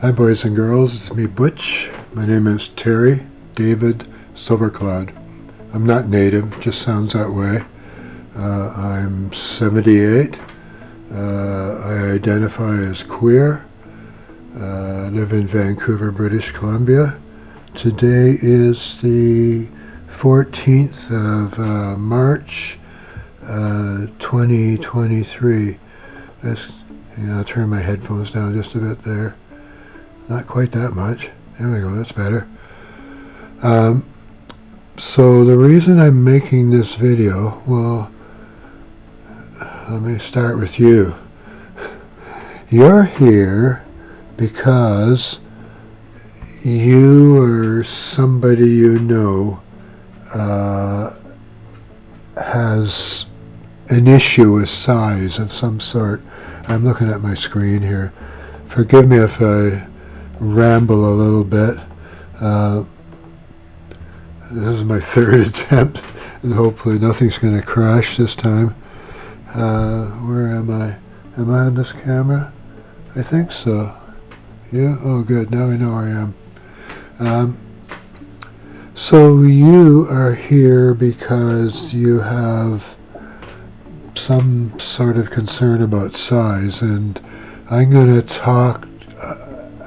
Hi boys and girls, it's me Butch. My name is Terry David Silvercloud. I'm not native, just sounds that way. I'm 78. I identify as queer. I live in Vancouver, British Columbia. Today is the 14th of March 2023. I'll turn my headphones down just a bit there. Not quite that much. There we go, that's better. So the reason I'm making this video, well, let me start with you. You're here because you or somebody you know has an issue with size of some sort. I'm looking at my screen here. Forgive me if I ramble a little bit. This is my third attempt, and hopefully nothing's going to crash this time. Where am I? Am I on this camera? I think so. Yeah? Oh good, now I know where I am. So you are here because you have some sort of concern about size, and I'm going to talk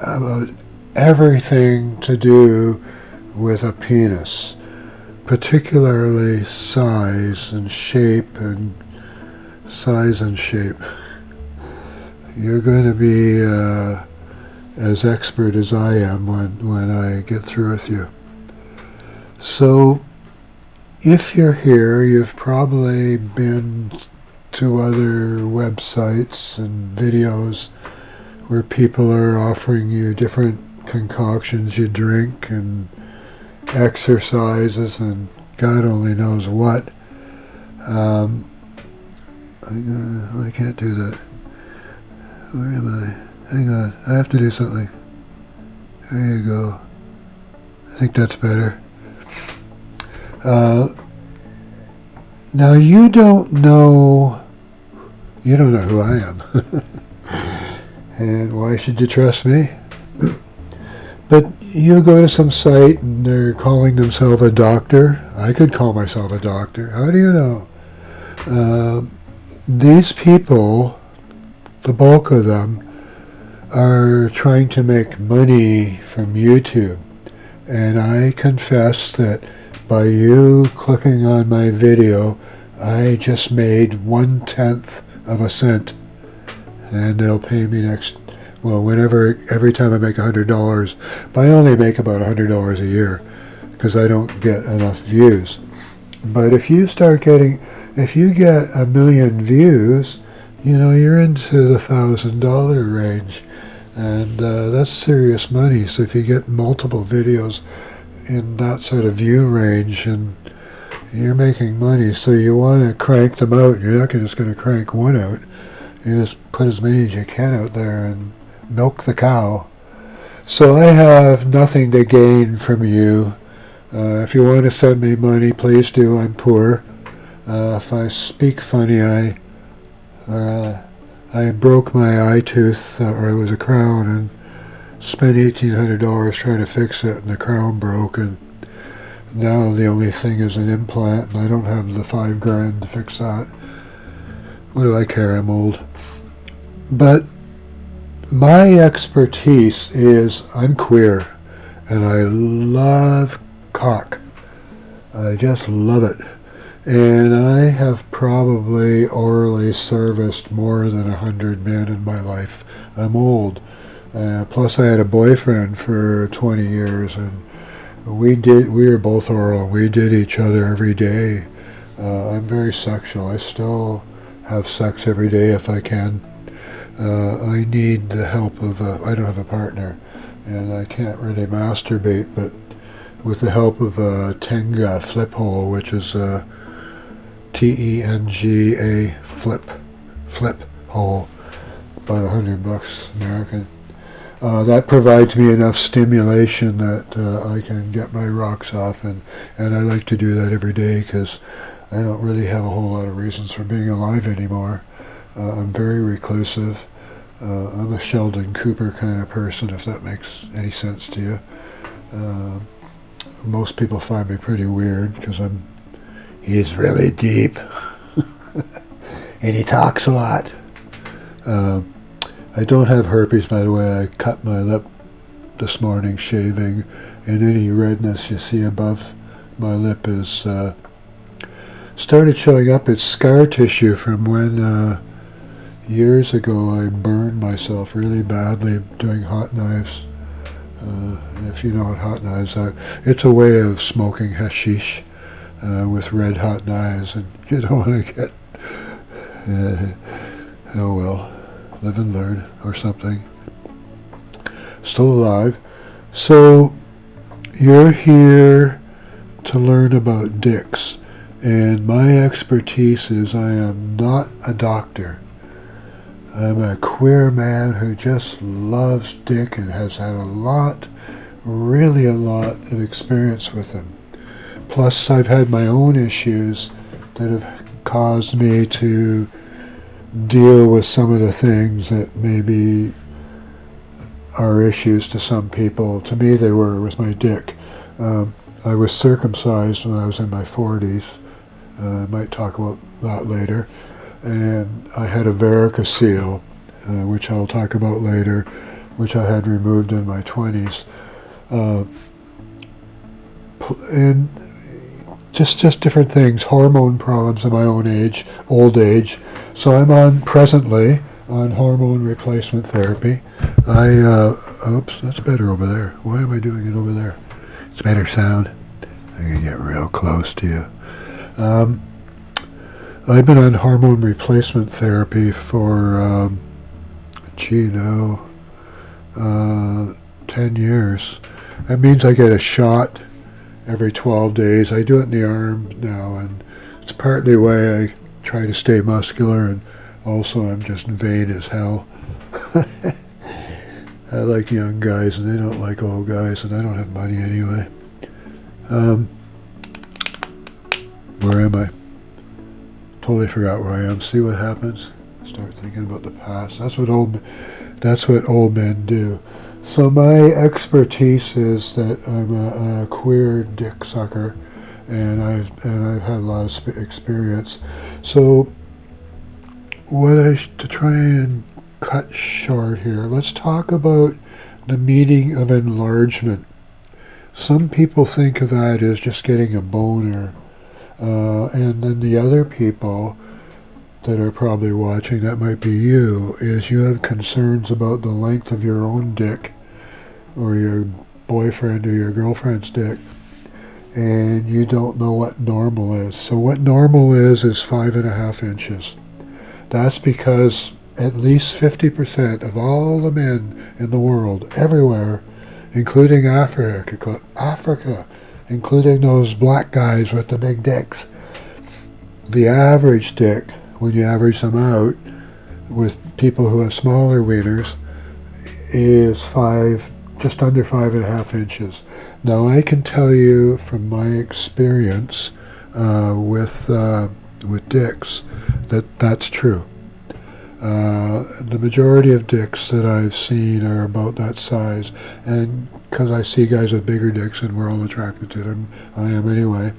about everything to do with a penis, particularly size and shape. You're going to be as expert as I am when I get through with you. So if you're here, you've probably been to other websites and videos where people are offering you different concoctions you drink and exercises and God only knows what. I can't do that. Where am I? Hang on, I have to do something. There you go. I think that's better. Now you don't know who I am. And why should you trust me? But you go to some site and they're calling themselves a doctor. I could call myself a doctor. How do you know? These people, the bulk of them, are trying to make money from YouTube. And I confess that by you clicking on my video, I just made 1/10 of a cent. And they'll pay me every time I make $100, but I only make about $100 a year because I don't get enough views. But if you get 1 million views, you're into the $1,000 range, and that's serious money. So if you get multiple videos in that sort of view range, and you're making money, so you want to crank them out. You're not just going to crank one out. You just put as many as you can out there and milk the cow. So I have nothing to gain from you. If you want to send me money, please do. I'm poor. If I speak funny, I broke my eye tooth, or it was a crown, and spent $1,800 trying to fix it, and the crown broke, and now the only thing is an implant, and I don't have the $5,000 to fix that. What do I care? I'm old. But my expertise is I'm queer, and I love cock. I just love it. And I have probably orally serviced more than 100 men in my life. I'm old. Plus I had a boyfriend for 20 years, and we were both oral. We did each other every day. I'm very sexual. I still have sex every day if I can. I need the help of I don't have a partner, and I can't really masturbate, but with the help of a Tenga flip hole, which is Tenga flip hole, about $100 American. That provides me enough stimulation that I can get my rocks off, and I like to do that every day because I don't really have a whole lot of reasons for being alive anymore. I'm very reclusive. I'm a Sheldon Cooper kind of person, if that makes any sense to you. Most people find me pretty weird because he's really deep and he talks a lot. I don't have herpes, by the way. I cut my lip this morning shaving, and any redness you see above my lip is started showing up. It's scar tissue from when years ago I burned myself really badly doing hot knives. If you know what hot knives are, it's a way of smoking hashish with red hot knives, and you don't want to get oh well, live and learn or something. Still alive. So you're here to learn about dicks, and my expertise is I am not a doctor. I'm a queer man who just loves dick and has had really a lot of experience with them. Plus I've had my own issues that have caused me to deal with some of the things that maybe are issues to some people. To me they were with my dick. I was circumcised when I was in my 40s. I might talk about that later. And I had a varicocele, which I'll talk about later, which I had removed in my 20s. And just different things, hormone problems in my own age, old age. So I'm presently on hormone replacement therapy. Oops, that's better over there. Why am I doing it over there? It's better sound. I'm going to get real close to you. I've been on hormone replacement therapy for, 10 years. That means I get a shot every 12 days. I do it in the arm now, and it's partly why I try to stay muscular, and also I'm just vain as hell. I like young guys, and they don't like old guys, and I don't have money anyway. Where am I? Totally forgot where I am. See what happens? Start thinking about the past. That's what old men do. So my expertise is that I'm a queer dick sucker, and I've had a lot of experience. So to try and cut short here, let's talk about the meaning of enlargement. Some people think of that as just getting a boner. And then the other people that are probably watching, that might be you, is you have concerns about the length of your own dick or your boyfriend or your girlfriend's dick, and you don't know what normal is. So what normal is 5.5 inches. That's because at least 50% of all the men in the world, everywhere, including Africa, including those black guys with the big dicks, the average dick, when you average them out with people who have smaller wieners, is just under 5.5 inches. Now I can tell you from my experience with dicks that that's true. The majority of dicks that I've seen are about that size, and because I see guys with bigger dicks and we're all attracted to them, I am anyway.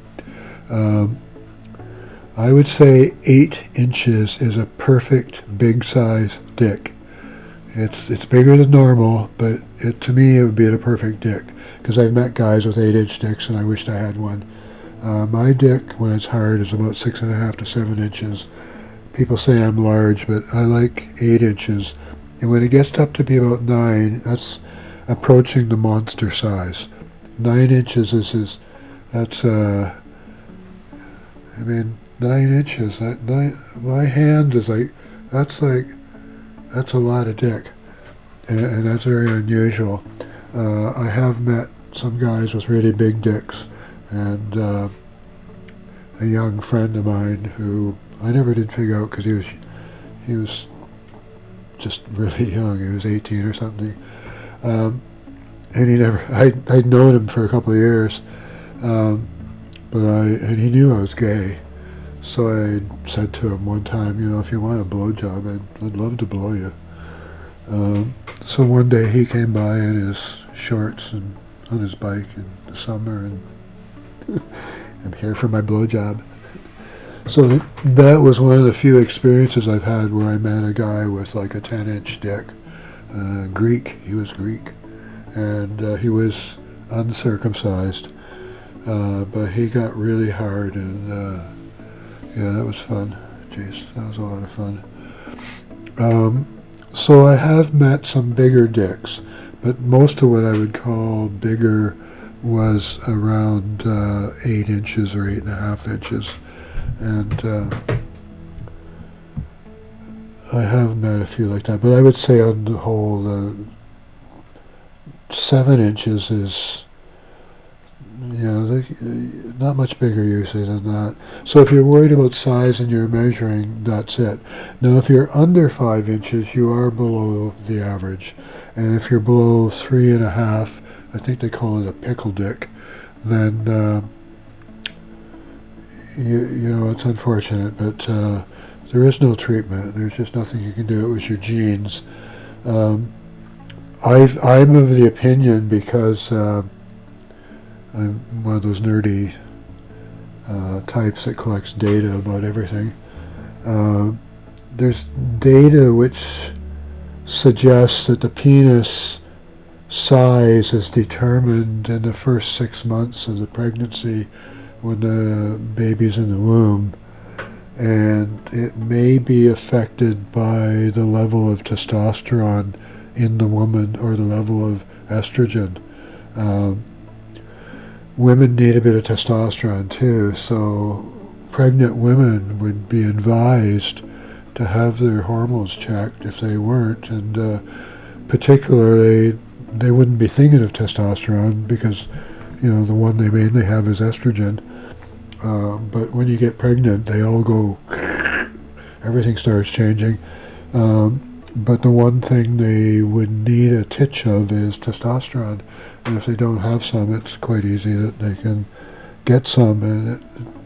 I would say 8 inches is a perfect big size dick. It's bigger than normal, but to me it would be the perfect dick, because I've met guys with 8-inch dicks and I wished I had one. My dick, when it's hard, is about 6.5 to 7 inches. People say I'm large, but I like 8 inches. And when it gets up to be about 9, that's approaching the monster size. 9 inches that's 9 inches. My hand is that's a lot of dick. And that's very unusual. I have met some guys with really big dicks, and a young friend of mine who I never did figure out because he was just really young. He was 18 or something, and I'd known him for a couple of years, and he knew I was gay. So I said to him one time, if you want a blowjob, I'd love to blow you. So one day he came by in his shorts and on his bike in the summer, and I'm here for my blowjob. So that was one of the few experiences I've had where I met a guy with like a 10-inch dick. Greek, he was Greek, and he was uncircumcised, but he got really hard, and yeah, that was fun. Jeez, that was a lot of fun. So I have met some bigger dicks, but most of what I would call bigger was around 8 inches or 8.5 inches. And I have met a few like that, but I would say on the whole, 7 inches is, not much bigger usually than that. So if you're worried about size and you're measuring, that's it. Now if you're under 5 inches, you are below the average. And if you're below 3.5, I think they call it a pickle dick, then it's unfortunate, but there is no treatment. There's just nothing you can do. It was your genes. I'm of the opinion, because I'm one of those nerdy types that collects data about everything. There's data which suggests that the penis size is determined in the first 6 months of the pregnancy when the baby's in the womb, and it may be affected by the level of testosterone in the woman or the level of estrogen. Women need a bit of testosterone too, so pregnant women would be advised to have their hormones checked if they weren't, and particularly they wouldn't be thinking of testosterone because the one they mainly have is estrogen. But when you get pregnant, they all go, everything starts changing. But the one thing they would need a titch of is testosterone. And if they don't have some, it's quite easy that they can get some, and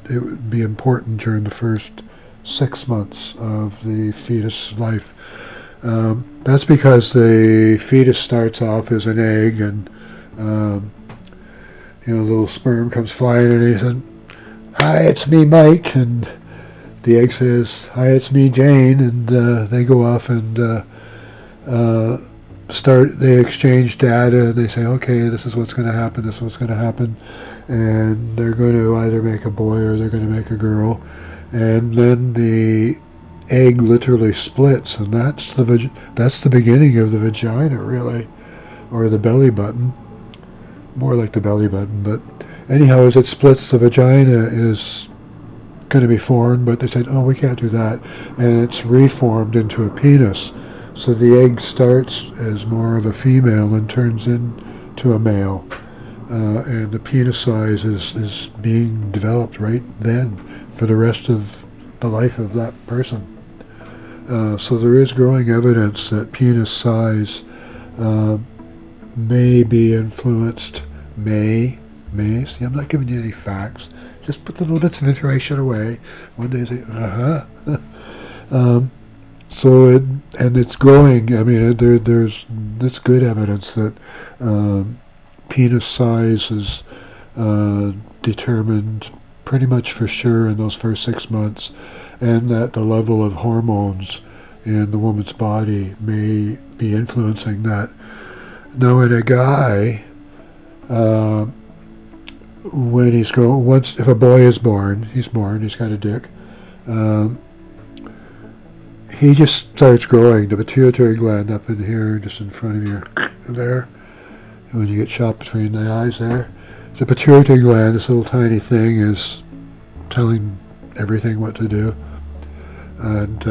it would be important during the first 6 months of the fetus life. That's because the fetus starts off as an egg, and the little sperm comes flying and he says, "Hi, it's me, Mike," and the egg says, "Hi, it's me, Jane," and they go off and they exchange data, and they say, okay, this is what's going to happen, this is what's going to happen, and they're going to either make a boy or they're going to make a girl, and then the egg literally splits, and that's the beginning of the vagina, really, or the belly button, more like the belly button, but anyhow, as it splits, the vagina is going to be formed, but they said, oh, we can't do that, and it's reformed into a penis. So the egg starts as more of a female and turns into a male, and the penis size is being developed right then for the rest of the life of that person. So there is growing evidence that penis size may be influenced, see, I'm not giving you any facts, just put the little bits of information away. One day say, so it's growing. I mean, there's good evidence that penis size is determined pretty much for sure in those first 6 months, and that the level of hormones in the woman's body may be influencing that. Now, in a guy, when he's if a boy is born, he's got a dick. He just starts growing. The pituitary gland up in here, just in front of you, there. When you get shot between the eyes there, the pituitary gland, this little tiny thing, is telling everything what to do. And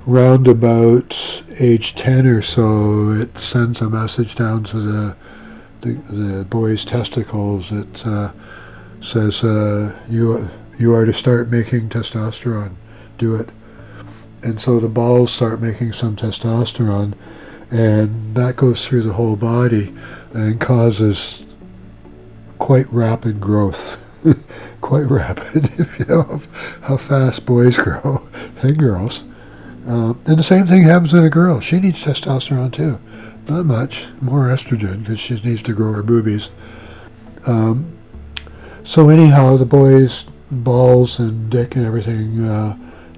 round about age 10 or so, it sends a message down to the boy's testicles. It says, you are to start making testosterone. Do it. And so the balls start making some testosterone, and that goes through the whole body and causes quite rapid growth. Quite rapid, if you know how fast boys grow and girls. And the same thing happens in a girl. She needs testosterone too. Not much, more estrogen because she needs to grow her boobies. So anyhow, the boy's balls and dick and everything,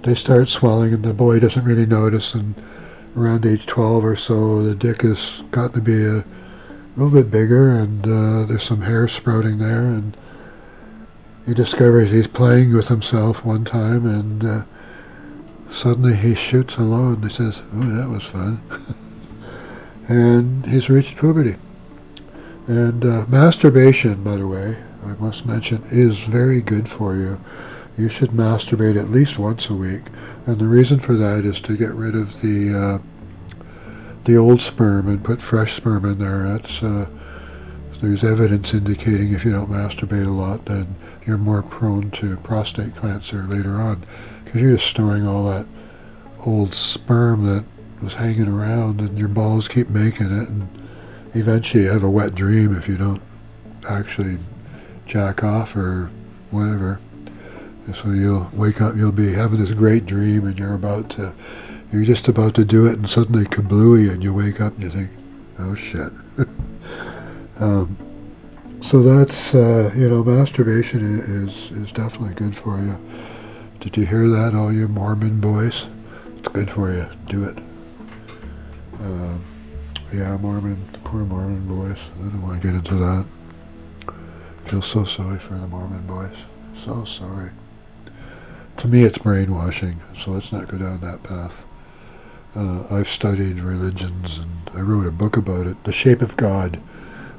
they start swelling, and the boy doesn't really notice. And around age 12 or so, the dick has gotten to be a little bit bigger, and there's some hair sprouting there. And he discovers he's playing with himself one time, and suddenly he shoots alone. He says, "Oh, that was fun." And he's reached puberty. And masturbation, by the way, I must mention, is very good for you. You should masturbate at least once a week. And the reason for that is to get rid of the old sperm and put fresh sperm in there. There's evidence indicating if you don't masturbate a lot, then you're more prone to prostate cancer later on, because you're just storing all that old sperm that was hanging around, and your balls keep making it, and eventually you have a wet dream if you don't actually jack off or whatever. So you'll wake up, you'll be having this great dream, and you're just about to do it, and suddenly kablooey, and you wake up and you think, oh shit. So that's, masturbation is definitely good for you. Did you hear that, all you Mormon boys? It's good for you. Do it. Poor Mormon boys. I don't want to get into that. I feel so sorry for the Mormon boys. So sorry. To me, it's brainwashing, so let's not go down that path. I've studied religions, and I wrote a book about it, The Shape of God.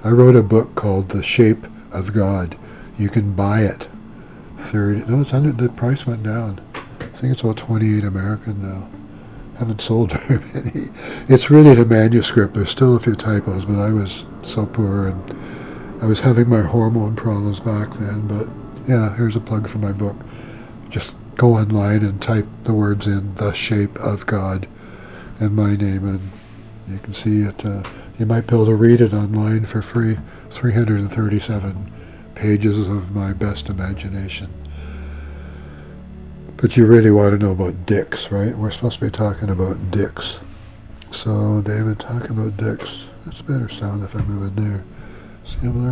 I wrote a book called The Shape of God. You can buy it. The price went down. I think it's about 28 American now. Haven't sold very many. It's really the manuscript. There's still a few typos, but I was so poor, and I was having my hormone problems back then. But yeah, here's a plug for my book. Just go online and type the words in, The Shape of God, and my name, and you can see it. You might be able to read it online for free. 337 pages of my best imagination. But you really want to know about dicks, right? We're supposed to be talking about dicks. So, David, talk about dicks. It's better sound if I move in there. See, I'm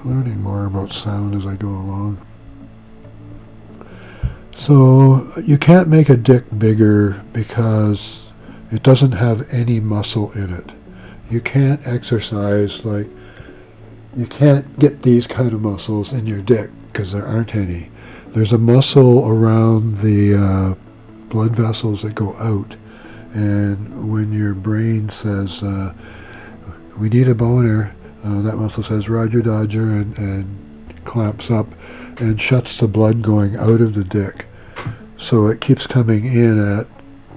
learning more about sound as I go along. So, you can't make a dick bigger because it doesn't have any muscle in it. You can't exercise, you can't get these kind of muscles in your dick because there aren't any. There's a muscle around the blood vessels that go out, and when your brain says, we need a boner, that muscle says, Roger Dodger, and clamps up and shuts the blood going out of the dick. So it keeps coming in at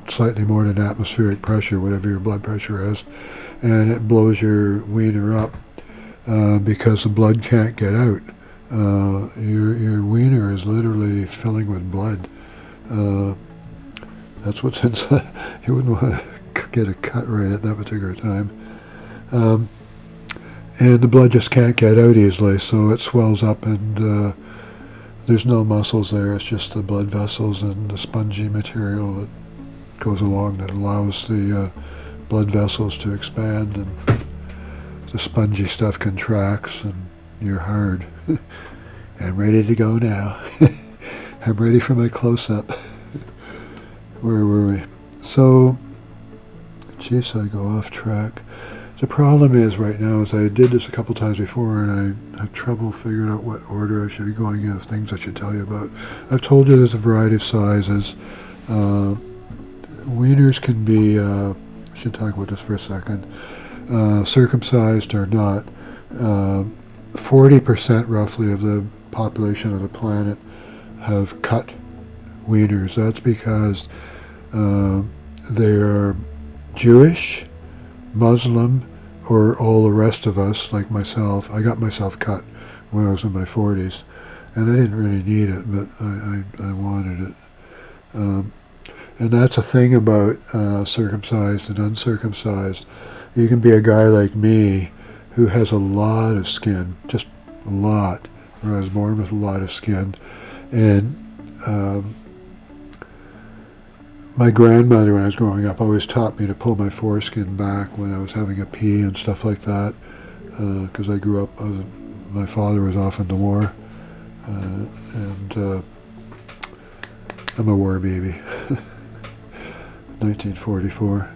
slightly more than atmospheric pressure, whatever your blood pressure is, and it blows your wiener up because the blood can't get out. Your wiener is literally filling with blood. That's what's inside. You wouldn't want to get a cut right at that particular time. And the blood just can't get out easily, so it swells up, and there's no muscles there. It's just the blood vessels and the spongy material that goes along that allows the blood vessels to expand, and the spongy stuff contracts, and you're hard. I'm ready to go now. I'm ready for my close-up. Where were we? So, geez, I go off track. The problem is right now is I did this a couple times before, and I have trouble figuring out what order I should be going in of things I should tell you about. I've told you there's a variety of sizes. Wieners can be, I should talk about this for a second, circumcised or not. 40% roughly of the population of the planet have cut wieners. That's because they're Jewish, Muslim, or all the rest of us, like myself. I got myself cut when I was in my 40s, and I didn't really need it, but I wanted it. And that's a thing about circumcised and uncircumcised. You can be a guy like me who has a lot of skin, just a lot, or I was born with a lot of skin, and my grandmother, when I was growing up, always taught me to pull my foreskin back when I was having a pee and stuff like that, because I grew up, my father was off in the war, and I'm a war baby, 1944.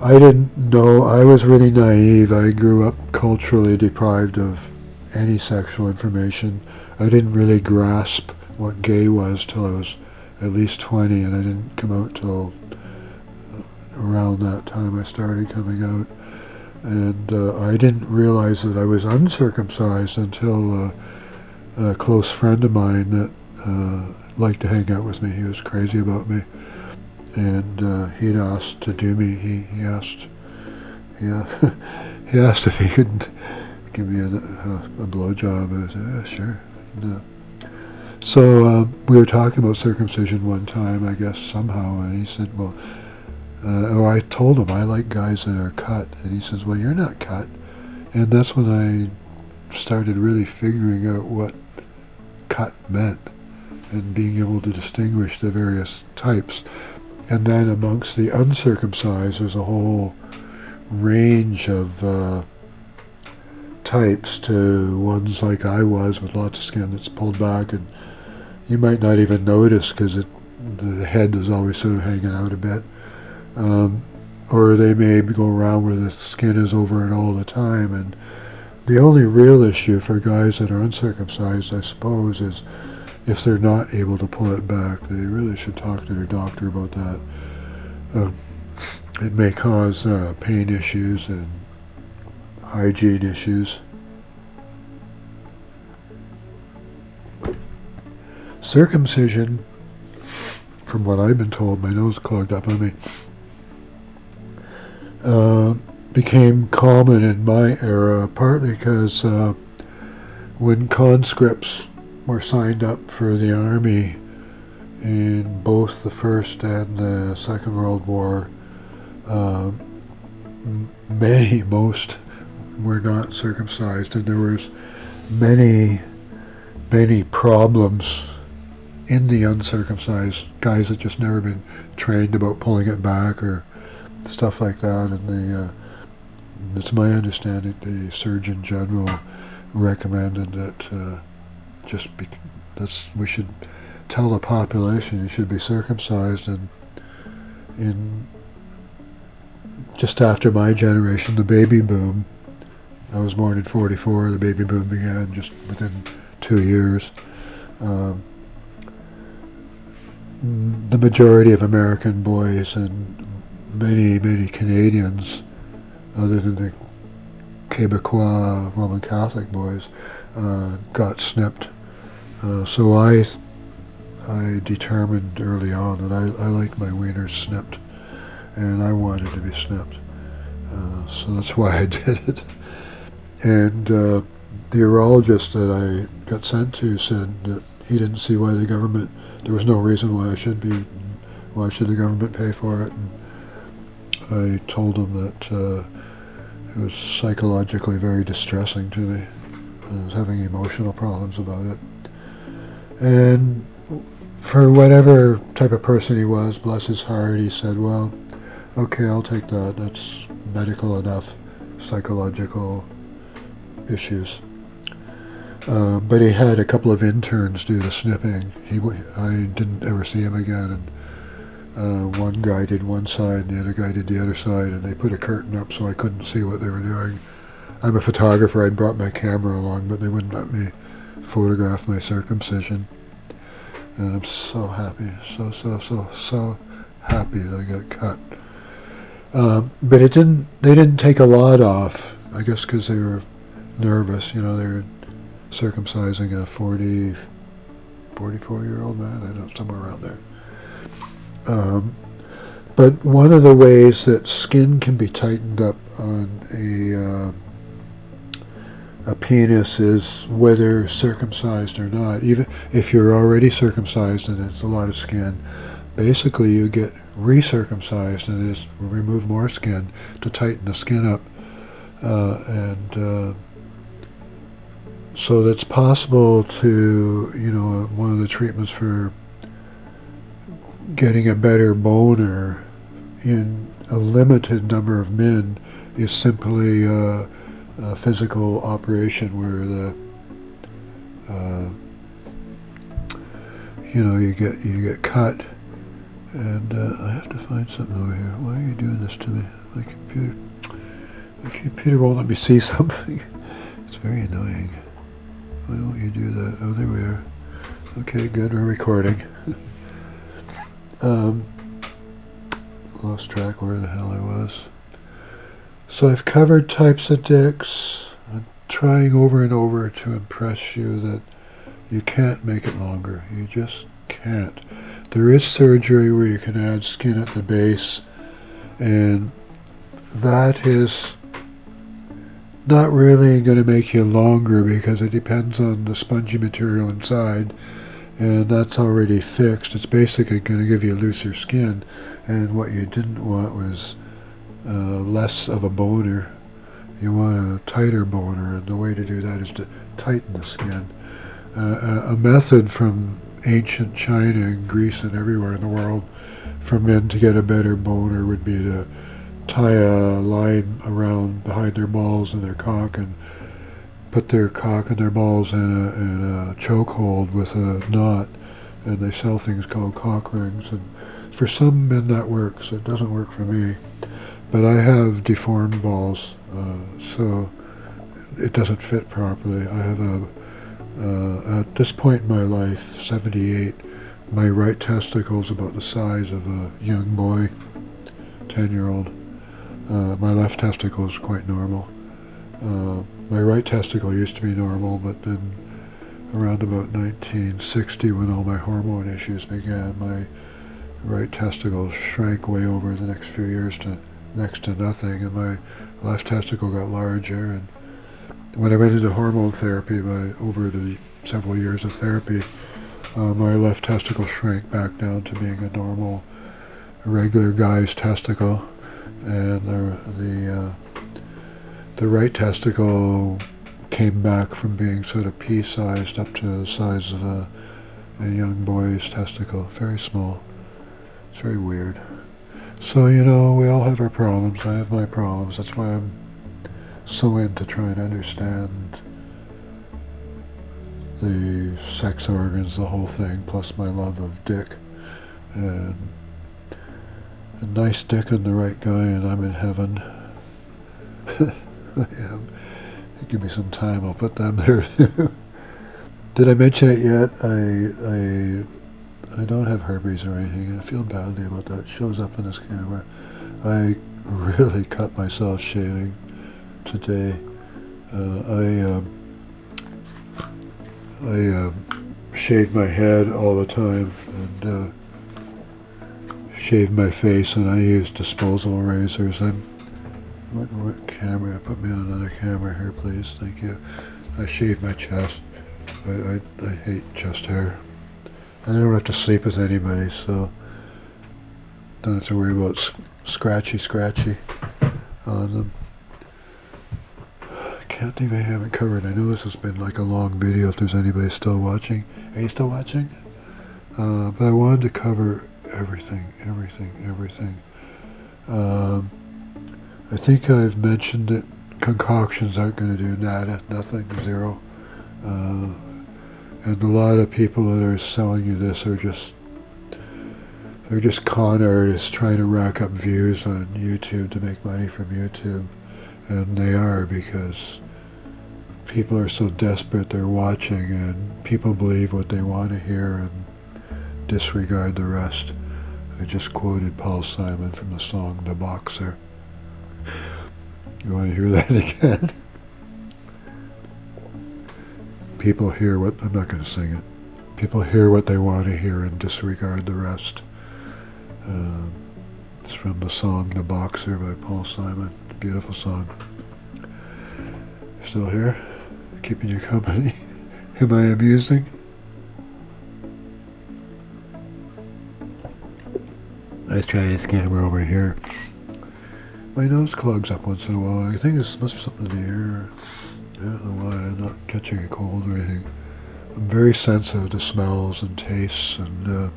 I didn't know, I was really naive. I grew up culturally deprived of any sexual information. I didn't really grasp what gay was till I was at least 20, and I didn't come out till around that time I started coming out. And I didn't realize that I was uncircumcised until a close friend of mine that liked to hang out with me. He was crazy about me, and he'd asked to do me. He asked he asked if he could give me a blowjob. I said, yeah, sure. No. So we were talking about circumcision one time, I guess, somehow, and he said, well, or I told him I like guys that are cut, and he says, well, you're not cut. And that's when I started really figuring out what cut meant and being able to distinguish the various types. And then amongst the uncircumcised, there's a whole range of types to ones like I was, with lots of skin that's pulled back, and you might not even notice because the head is always sort of hanging out a bit. Or they may go around where the skin is over it all the time. And the only real issue for guys that are uncircumcised, I suppose, is if they're not able to pull it back. They really should talk to their doctor about that. It may cause pain issues and hygiene issues. Circumcision, from what I've been told, my nose clogged up on me, became common in my era, partly because when conscripts were signed up for the army in both the First and the Second World War, most were not circumcised, and there was many problems in the uncircumcised guys that just never been trained about pulling it back or stuff like that. And it's my understanding the Surgeon General recommended that we should tell the population you should be circumcised. And in just after my generation, the baby boom, I was born in 44, the baby boom began just within 2 years. The majority of American boys and many Canadians, other than the Quebecois Roman Catholic boys, got snipped. So I determined early on that I liked my wieners snipped, and I wanted to be snipped. So that's why I did it. And the urologist that I got sent to said that he didn't see why there was no reason why should the government pay for it. And I told him that it was psychologically very distressing to me. I was having emotional problems about it. And for whatever type of person he was, bless his heart, he said, well, okay, I'll take that. That's medical enough, psychological issues. But he had a couple of interns do the snipping. I didn't ever see him again. And one guy did one side and the other guy did the other side, and they put a curtain up so I couldn't see what they were doing. I'm a photographer. I brought my camera along, but they wouldn't let me photograph my circumcision. And I'm so happy, so happy that I got cut. But they didn't take a lot off, I guess because they were nervous. They were circumcising a 44-year-old man, I don't know, somewhere around there. But one of the ways that skin can be tightened up on a penis is whether circumcised or not. Even if you're already circumcised and it's a lot of skin, basically you get recircumcised and just remove more skin to tighten the skin up. So that's possible to, one of the treatments for getting a better boner in a limited number of men is simply a physical operation where you get cut. And I have to find something over here. Why are you doing this to me? My computer won't let me see something. It's very annoying. Why won't you do that? Oh, there we are. Okay, good. We're recording. Lost track where the hell I was. So I've covered types of dicks. I'm trying over and over to impress you that you can't make it longer. You just can't. There is surgery where you can add skin at the base, and that is not really going to make you longer because it depends on the spongy material inside, and that's already fixed. It's basically going to give you looser skin, and what you didn't want was less of a boner. You want a tighter boner, and the way to do that is to tighten the skin. A method from ancient China and Greece and everywhere in the world for men to get a better boner would be to tie a line around behind their balls and their cock and put their cock and their balls in a chokehold with a knot, and they sell things called cock rings, and for some men that works. It doesn't work for me, but I have deformed balls, so it doesn't fit properly. I have at this point in my life, 78, my right testicle is about the size of a young boy, 10-year-old. My left testicle is quite normal. My right testicle used to be normal, but then around about 1960, when all my hormone issues began, my right testicle shrank way over the next few years to next to nothing, and my left testicle got larger. And when I went into hormone therapy, over the several years of therapy, my left testicle shrank back down to being a normal, regular guy's testicle, and the right testicle came back from being sort of pea-sized up to the size of a young boy's testicle. Very small. It's very weird. So, we all have our problems. I have my problems. That's why I'm so into trying to understand the sex organs, the whole thing, plus my love of dick. And a nice dick and the right guy, and I'm in heaven. I am. Give me some time, I'll put them there. Did I mention it yet? I don't have herpes or anything. I feel badly about that. It shows up in this camera. I really cut myself shaving today. I shave my head all the time and shave my face, and I use disposable razors. What camera? Put me on another camera here, please. Thank you. I shave my chest. I hate chest hair. I don't have to sleep with anybody, so don't have to worry about scratchy on them. I can't think I haven't covered. I know this has been like a long video if there's anybody still watching. Are you still watching? But I wanted to cover everything. I think I've mentioned that concoctions aren't going to do nada, nothing, zero. And a lot of people that are selling you this are they're just con artists trying to rack up views on YouTube to make money from YouTube. And they are, because people are so desperate they're watching, and people believe what they want to hear and disregard the rest. I just quoted Paul Simon from the song The Boxer. You want to hear that again? People hear what, I'm not going to sing it. People hear what they want to hear and disregard the rest. It's from the song The Boxer by Paul Simon. It's a beautiful song. Still here? Keeping you company? Am I amusing? Let's try this camera over here. My nose clogs up once in a while. I think it must be something in the air. I don't know why. I'm not catching a cold or anything. I'm very sensitive to smells and tastes, and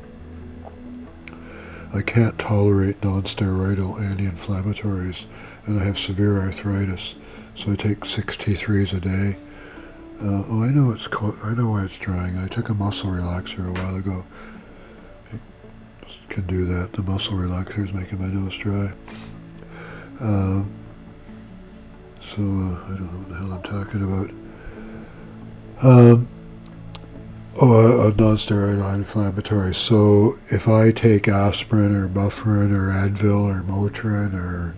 I can't tolerate non-steroidal anti-inflammatories, and I have severe arthritis, so I take 6 T3s a day. Oh, I know I know why it's drying. I took a muscle relaxer a while ago. It can do that. The muscle relaxer is making my nose dry. So I don't know what the hell I'm talking about. A non-steroidal anti-inflammatory. So if I take aspirin or bufferin or Advil or Motrin or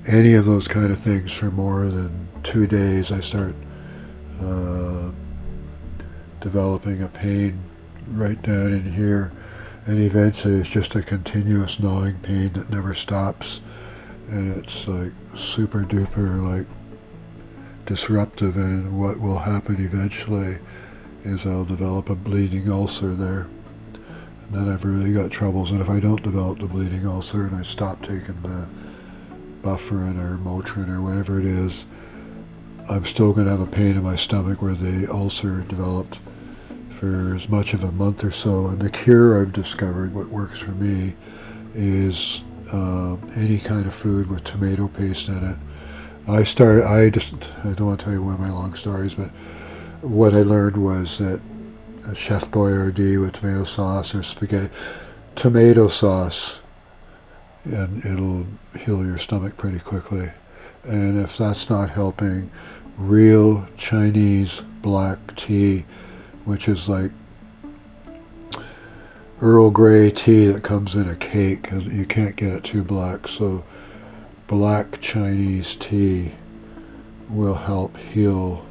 any of those kind of things for more than 2 days, I start developing a pain right down in here, and eventually it's just a continuous gnawing pain that never stops, and it's like super duper like disruptive, and what will happen eventually is I'll develop a bleeding ulcer there, and then I've really got troubles. And if I don't develop the bleeding ulcer and I stop taking the bufferin or Motrin or whatever it is, I'm still going to have a pain in my stomach where the ulcer developed for as much of a month or so. And the cure, I've discovered, what works for me is any kind of food with tomato paste in it. I don't want to tell you one of my long stories, but what I learned was that a Chef Boyardee with tomato sauce or spaghetti, tomato sauce, and it'll heal your stomach pretty quickly. And if that's not helping, real Chinese black tea, which is like Earl Grey tea that comes in a cake, you can't get it too black, so black Chinese tea will help heal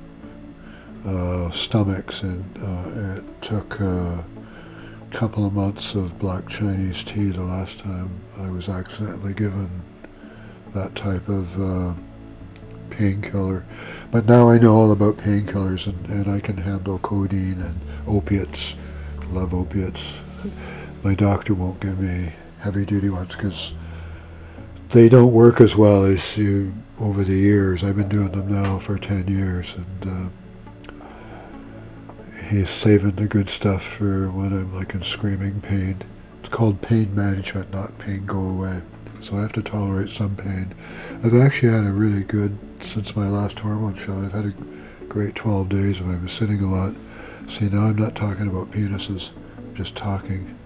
stomachs, and it took a couple of months of black Chinese tea the last time I was accidentally given that type of painkiller. But now I know all about painkillers, and I can handle codeine and opiates. Love opiates. My doctor won't give me heavy duty ones because they don't work as well as you over the years. I've been doing them now for 10 years, and he's saving the good stuff for when I'm like in screaming pain. It's called pain management, not pain go away. So I have to tolerate some pain. I've actually had a really good, since my last hormone shot, I've had a great 12 days when I was sitting a lot. See, now I'm not talking about penises, I'm just talking.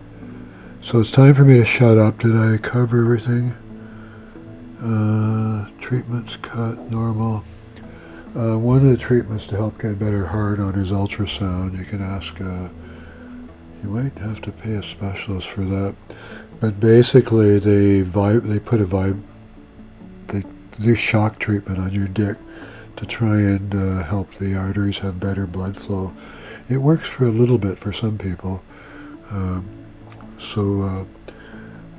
So it's time for me to shut up. Did I cover everything? Treatments cut, normal. One of the treatments to help get better heart on is ultrasound. You can ask, you might have to pay a specialist for that. But basically they do shock treatment on your dick to try and help the arteries have better blood flow. It works for a little bit for some people.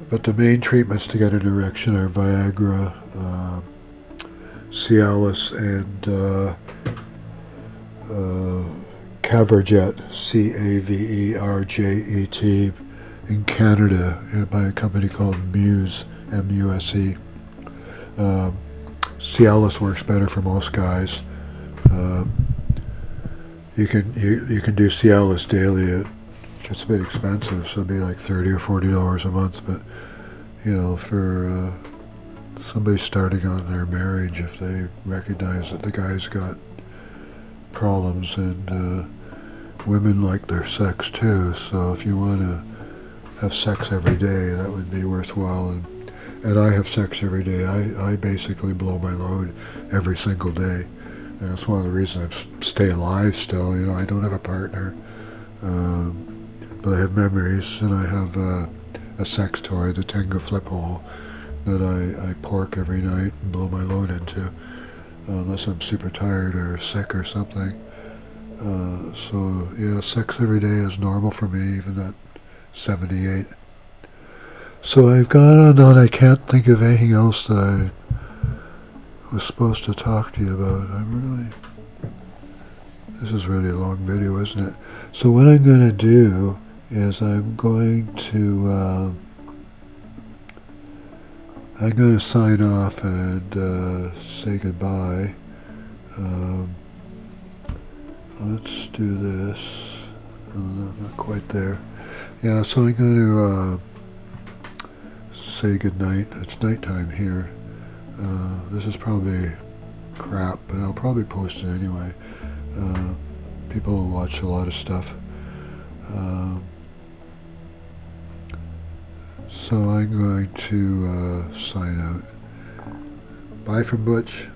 But the main treatments to get an erection are Viagra, Cialis, and Caverjet, Caverjet, in Canada by a company called Muse, M-U-S-E. Cialis works better for most guys. You can do Cialis daily. It gets a bit expensive, so it'd be like $30 or $40 a month. But for somebody starting on their marriage, if they recognize that the guy's got problems, and women like their sex too. So if you want to have sex every day, that would be worthwhile. And I have sex every day. I basically blow my load every single day. And that's one of the reasons I stay alive still. I don't have a partner, but I have memories, and I have a sex toy, the Tenga flip hole, that I pork every night and blow my load into, unless I'm super tired or sick or something. So yeah, sex every day is normal for me, even at 78. So I've gone on. I can't think of anything else that I was supposed to talk to you about. This is really a long video, isn't it? So what I'm going to do is I'm going to sign off and say goodbye. Let's do this. Oh, no, not quite there. Yeah, so I'm going to say goodnight. It's nighttime here. This is probably crap, but I'll probably post it anyway. People watch a lot of stuff. So I'm going to sign out. Bye from Butch.